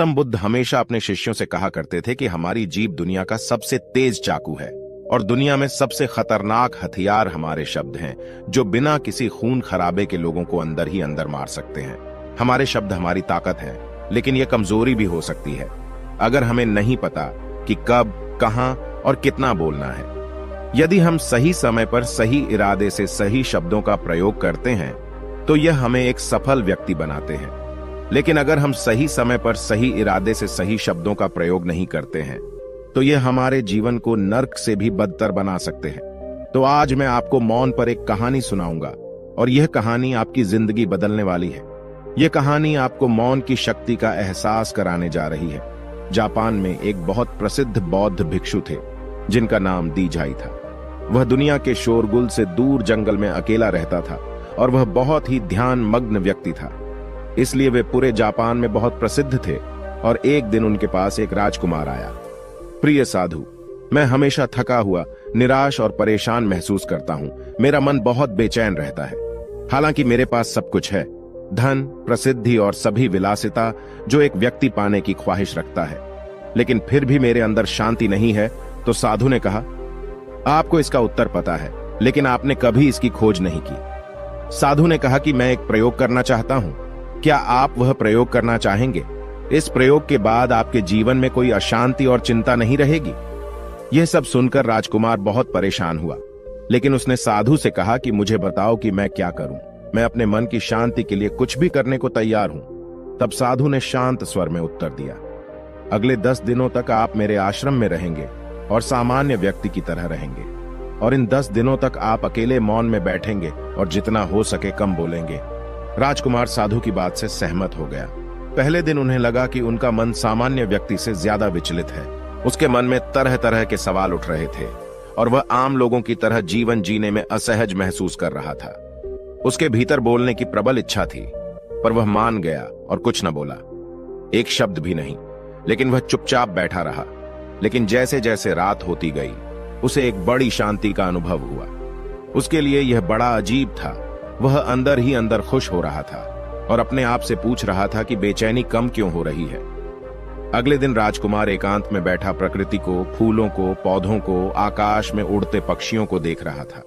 गौतम बुद्ध हमेशा अपने शिष्यों से कहा करते थे कि हमारी जीभ दुनिया का सबसे तेज चाकू है और दुनिया में सबसे खतरनाक हथियार हमारे शब्द हैं, जो बिना किसी खून खराबे के लोगों को अंदर ही अंदर मार सकते हैं। हमारे शब्द हमारी ताकत है, लेकिन यह कमजोरी भी हो सकती है अगर हमें नहीं पता कि कब, कहां और कितना बोलना है। यदि हम सही समय पर सही इरादे से सही शब्दों का प्रयोग करते हैं तो यह हमें एक सफल व्यक्ति बनाते हैं, लेकिन अगर हम सही समय पर सही इरादे से सही शब्दों का प्रयोग नहीं करते हैं तो यह हमारे जीवन को नर्क से भी बदतर बना सकते हैं। तो आज मैं आपको मौन पर एक कहानी सुनाऊंगा और यह कहानी आपकी जिंदगी बदलने वाली है। यह कहानी आपको मौन की शक्ति का एहसास कराने जा रही है। जापान में एक बहुत प्रसिद्ध बौद्ध भिक्षु थे जिनका नाम दीजाई था। वह दुनिया के शोरगुल से दूर जंगल में अकेला रहता था और वह बहुत ही ध्यान मग्न व्यक्ति था, इसलिए वे पूरे जापान में बहुत प्रसिद्ध थे। और एक दिन उनके पास एक राजकुमार आया। प्रिय साधु, मैं हमेशा थका हुआ, निराश और परेशान महसूस करता हूं। मेरा मन बहुत बेचैन रहता है। हालांकि मेरे पास सब कुछ है, धन, प्रसिद्धि और सभी विलासिता जो एक व्यक्ति पाने की ख्वाहिश रखता है, लेकिन फिर भी मेरे अंदर शांति नहीं है। तो साधु ने कहा, आपको इसका उत्तर पता है, लेकिन आपने कभी इसकी खोज नहीं की। साधु ने कहा कि मैं एक प्रयोग करना चाहता हूं। क्या आप वह प्रयोग करना चाहेंगे? इस प्रयोग के बाद आपके जीवन में कोई अशांति और चिंता नहीं रहेगी। यह सब सुनकर राजकुमार बहुत परेशान हुआ, लेकिन उसने साधु से कहा कि मुझे बताओ कि मैं क्या करूं। मैं अपने मन की शांति के लिए कुछ भी करने को तैयार हूं। तब साधु ने शांत स्वर में उत्तर दिया, अगले 10 दिनों तक आप मेरे आश्रम में रहेंगे और सामान्य व्यक्ति की तरह रहेंगे, और इन 10 दिनों तक आप अकेले मौन में बैठेंगे और जितना हो सके कम बोलेंगे। राजकुमार साधु की बात से सहमत हो गया। पहले दिन उन्हें लगा कि उनका मन सामान्य व्यक्ति से ज्यादा विचलित है। उसके मन में तरह तरह के सवाल उठ रहे थे और वह आम लोगों की तरह जीवन जीने में असहज महसूस कर रहा था। उसके भीतर बोलने की प्रबल इच्छा थी, पर वह मान गया और कुछ न बोला, एक शब्द भी नहीं। लेकिन वह चुपचाप बैठा रहा। लेकिन जैसे जैसे रात होती गई, उसे एक बड़ी शांति का अनुभव हुआ। उसके लिए यह बड़ा अजीब था। वह अंदर ही अंदर खुश हो रहा था और अपने आप से पूछ रहा था कि बेचैनी कम क्यों हो रही है। अगले दिन राजकुमार एकांत में बैठा प्रकृति को, फूलों को, पौधों को, आकाश में उड़ते पक्षियों को देख रहा था।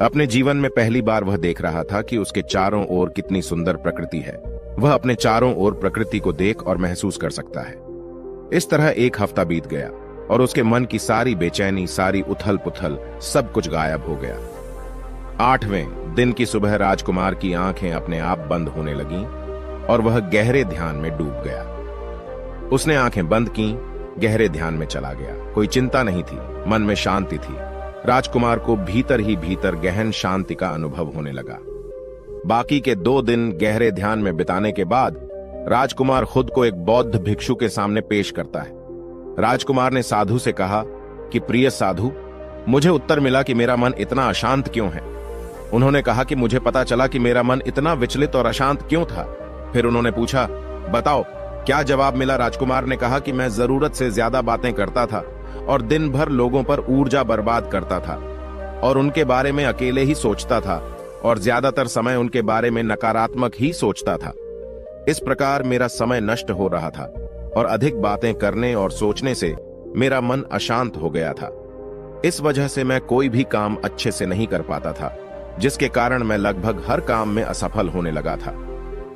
अपने जीवन में पहली बार वह देख रहा था कि उसके चारों ओर कितनी सुंदर प्रकृति है। वह अपने चारों ओर प्रकृति को देख और महसूस कर सकता है। इस तरह एक हफ्ता बीत गया और उसके मन की सारी बेचैनी, सारी उथल पुथल, सब कुछ गायब हो गया। 8वें दिन की सुबह राजकुमार की आंखें अपने आप बंद होने लगीं और वह गहरे ध्यान में डूब गया। उसने आंखें बंद की, गहरे ध्यान में चला गया। कोई चिंता नहीं थी, मन में शांति थी। राजकुमार को भीतर ही भीतर गहन शांति का अनुभव होने लगा। बाकी के 2 दिन गहरे ध्यान में बिताने के बाद राजकुमार खुद को एक बौद्ध भिक्षु के सामने पेश करता है। राजकुमार ने साधु से कहा कि प्रिय साधु, मुझे उत्तर मिला कि मेरा मन इतना अशांत क्यों है। उन्होंने कहा कि मुझे पता चला कि मेरा मन इतना विचलित और अशांत क्यों था। फिर उन्होंने पूछा, बताओ क्या जवाब मिला? राजकुमार ने कहा कि मैं जरूरत से ज्यादा बातें करता था और दिन भर लोगों पर ऊर्जा बर्बाद करता था और उनके बारे में अकेले ही सोचता था और ज्यादातर समय उनके बारे में नकारात्मक ही सोचता था। इस प्रकार मेरा समय नष्ट हो रहा था और अधिक बातें करने और सोचने से मेरा मन अशांत हो गया था। इस वजह से मैं कोई भी काम अच्छे से नहीं कर पाता था, जिसके कारण मैं लगभग हर काम में असफल होने लगा था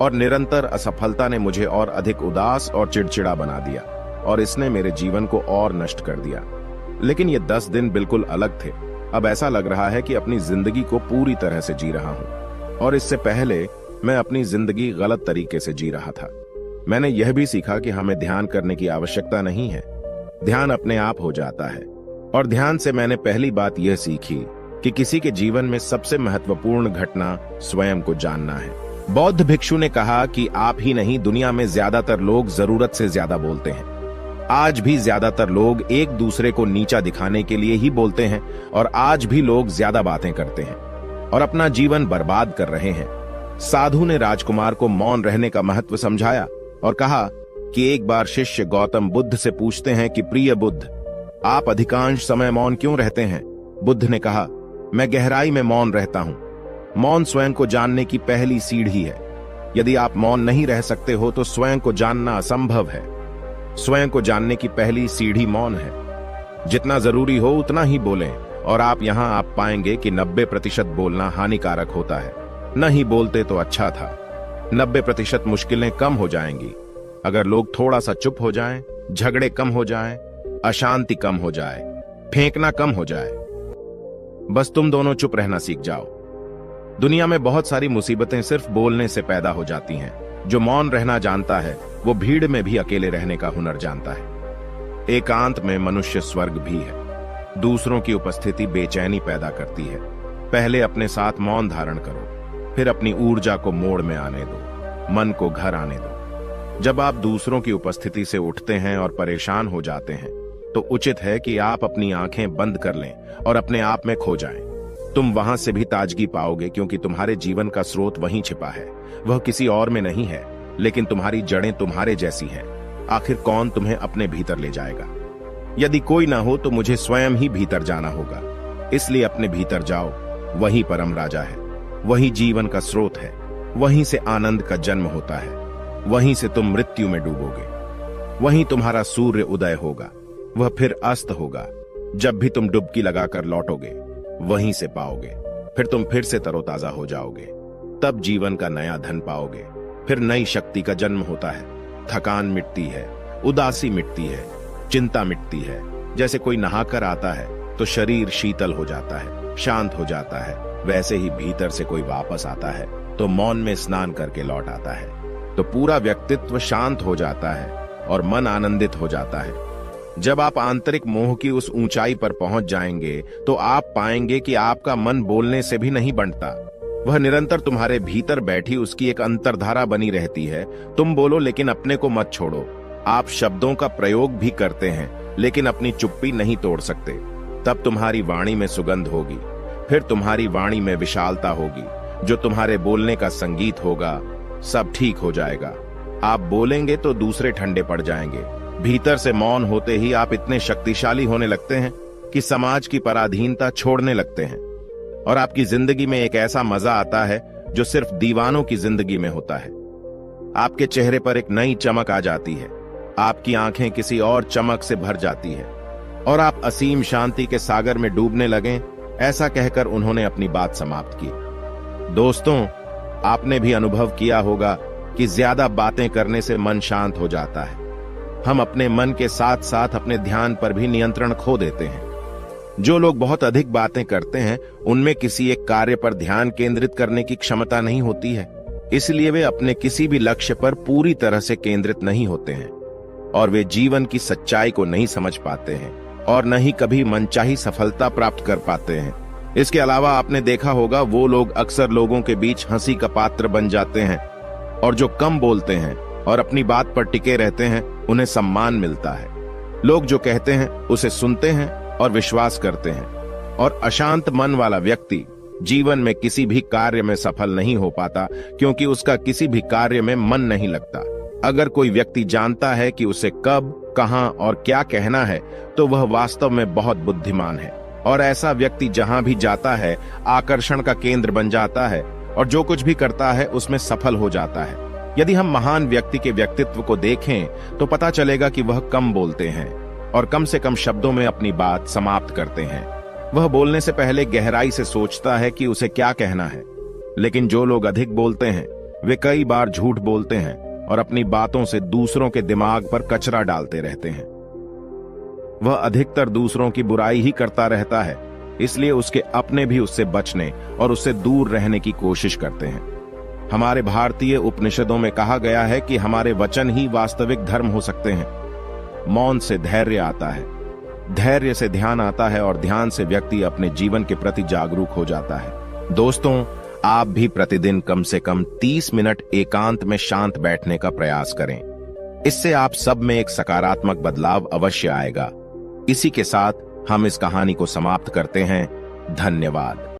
और निरंतर असफलता ने मुझे और अधिक उदास और चिड़चिड़ा बना दिया और इसने मेरे जीवन को और नष्ट कर दिया। लेकिन ये 10 दिन बिल्कुल अलग थे। अब ऐसा लग रहा है कि अपनी जिंदगी को पूरी तरह से जी रहा हूं और इससे पहले मैं अपनी जिंदगी गलत तरीके से जी रहा था। मैंने यह भी सीखा कि हमें ध्यान करने की आवश्यकता नहीं है, ध्यान अपने आप हो जाता है। और ध्यान से मैंने पहली बात यह सीखी कि किसी के जीवन में सबसे महत्वपूर्ण घटना स्वयं को जानना है। बौद्ध भिक्षु ने कहा कि आप ही नहीं, दुनिया में ज्यादातर लोग जरूरत से ज्यादा बोलते हैं। आज भी ज्यादातर लोग एक दूसरे को नीचा दिखाने के लिए ही बोलते हैं और आज भी लोग ज्यादा बातें करते हैं और अपना जीवन बर्बाद कर रहे हैं। साधु ने राजकुमार को मौन रहने का महत्व समझाया और कहा कि एक बार शिष्य गौतम बुद्ध से पूछते हैं कि प्रिय बुद्ध, आप अधिकांश समय मौन क्यों रहते हैं? बुद्ध ने कहा, मैं गहराई में मौन रहता हूं। मौन स्वयं को जानने की पहली सीढ़ी है। यदि आप मौन नहीं रह सकते हो तो स्वयं को जानना असंभव है। स्वयं को जानने की पहली सीढ़ी मौन है। जितना जरूरी हो उतना ही बोलें, और आप पाएंगे कि 90% बोलना हानिकारक होता है। नहीं बोलते तो अच्छा था। 90% मुश्किलें कम हो जाएंगी अगर लोग थोड़ा सा चुप हो जाएं, झगड़े कम हो जाएं, अशांति कम हो जाए, फेंकना कम हो जाए। बस तुम दोनों चुप रहना सीख जाओ। दुनिया में बहुत सारी मुसीबतें सिर्फ बोलने से पैदा हो जाती हैं। जो मौन रहना जानता है वो भीड़ में भी अकेले रहने का हुनर जानता है। एकांत में मनुष्य स्वर्ग भी है। दूसरों की उपस्थिति बेचैनी पैदा करती है। पहले अपने साथ मौन धारण करो, फिर अपनी ऊर्जा को मोड़ में आने दो, मन को घर आने दो। जब आप दूसरों की उपस्थिति से उठते हैं और परेशान हो जाते हैं तो उचित है कि आप अपनी आंखें बंद कर लें और अपने आप में खो जाएं। तुम वहां से भी ताजगी पाओगे, क्योंकि तुम्हारे जीवन का स्रोत वहीं छिपा है। वह किसी और में नहीं है, लेकिन तुम्हारी जड़ें तुम्हारे जैसी हैं। आखिर कौन तुम्हें अपने भीतर ले जाएगा? यदि कोई ना हो तो मुझे स्वयं ही भीतर जाना होगा। इसलिए अपने भीतर जाओ। वही परम राजा है, वही जीवन का स्रोत है, वहीं से आनंद का जन्म होता है, वहीं से तुम मृत्यु में डूबोगे। वहीं तुम्हारा सूर्य उदय होगा, वह फिर अस्त होगा। जब भी तुम डुबकी लगाकर लौटोगे वहीं से पाओगे। फिर तुम फिर से तरोताजा हो जाओगे। तब जीवन का नया धन पाओगे। फिर नई शक्ति का जन्म होता है। थकान मिटती है, उदासी मिटती है, चिंता मिटती है। जैसे कोई नहाकर आता है तो शरीर शीतल हो जाता है, शांत हो जाता है, वैसे ही भीतर से कोई वापस आता है तो मौन में स्नान करके लौट आता है तो पूरा व्यक्तित्व शांत हो जाता है और मन आनंदित हो जाता है। जब आप आंतरिक मोह की उस ऊंचाई पर पहुंच जाएंगे तो आप पाएंगे कि आपका मन बोलने से भी नहीं बनता। वह निरंतर तुम्हारे भीतर बैठी उसकी एक अंतर्धारा बनी रहती है। तुम बोलो लेकिन अपने को मत छोड़ो। आप शब्दों का प्रयोग भी करते हैं लेकिन अपनी चुप्पी नहीं तोड़ सकते। तब तुम्हारी वाणी में सुगंध होगी, फिर तुम्हारी वाणी में विशालता होगी, जो तुम्हारे बोलने का संगीत होगा। सब ठीक हो जाएगा। आप बोलेंगे तो दूसरे ठंडे पड़ जाएंगे। भीतर से मौन होते ही आप इतने शक्तिशाली होने लगते हैं कि समाज की पराधीनता छोड़ने लगते हैं और आपकी जिंदगी में एक ऐसा मजा आता है जो सिर्फ दीवानों की जिंदगी में होता है। आपके चेहरे पर एक नई चमक आ जाती है, आपकी आंखें किसी और चमक से भर जाती है और आप असीम शांति के सागर में डूबने लगें। ऐसा कहकर उन्होंने अपनी बात समाप्त की। दोस्तों, आपने भी अनुभव किया होगा कि ज्यादा बातें करने से मन शांत हो जाता है। हम अपने मन के साथ साथ अपने ध्यान पर भी नियंत्रण खो देते हैं। जो लोग बहुत अधिक बातें करते हैं उनमें किसी एक कार्य पर ध्यान केंद्रित करने की क्षमता नहीं होती है। इसलिए वे अपने किसी भी लक्ष्य पर पूरी तरह से केंद्रित नहीं होते हैं और वे जीवन की सच्चाई को नहीं समझ पाते हैं और न ही कभी मनचाही सफलता प्राप्त कर पाते हैं। इसके अलावा आपने देखा होगा वो लोग अक्सर लोगों के बीच हंसी का पात्र बन जाते हैं और जो कम बोलते हैं और अपनी बात पर टिके रहते हैं उन्हें सम्मान मिलता है। लोग जो कहते हैं उसे सुनते हैं और विश्वास करते हैं और अशांत मन वाला व्यक्ति जीवन में किसी भी कार्य में सफल नहीं हो पाता, क्योंकि उसका किसी भी कार्य में मन नहीं लगता। अगर कोई व्यक्ति जानता है कि उसे कब, कहां और क्या कहना है तो वह वास्तव में बहुत बुद्धिमान है और ऐसा व्यक्ति जहां भी जाता है आकर्षण का केंद्र बन जाता है और जो कुछ भी करता है उसमें सफल हो जाता है। यदि हम महान व्यक्ति के व्यक्तित्व को देखें तो पता चलेगा कि वह कम बोलते हैं और कम से कम शब्दों में अपनी बात समाप्त करते हैं। वह बोलने से पहले गहराई से सोचता है कि उसे क्या कहना है। लेकिन जो लोग अधिक बोलते हैं वे कई बार झूठ बोलते हैं और अपनी बातों से दूसरों के दिमाग पर कचरा डालते रहते हैं। वह अधिकतर दूसरों की बुराई ही करता रहता है, इसलिए उसके अपने भी उससे बचने और उससे दूर रहने की कोशिश करते हैं। हमारे भारतीय उपनिषदों में कहा गया है कि हमारे वचन ही वास्तविक धर्म हो सकते हैं। मौन से धैर्य आता है, धैर्य से ध्यान आता है और ध्यान से व्यक्ति अपने जीवन के प्रति जागरूक हो जाता है। दोस्तों, आप भी प्रतिदिन कम से कम 30 मिनट एकांत में शांत बैठने का प्रयास करें। इससे आप सब में एक सकारात्मक बदलाव अवश्य आएगा। इसी के साथ हम इस कहानी को समाप्त करते हैं। धन्यवाद।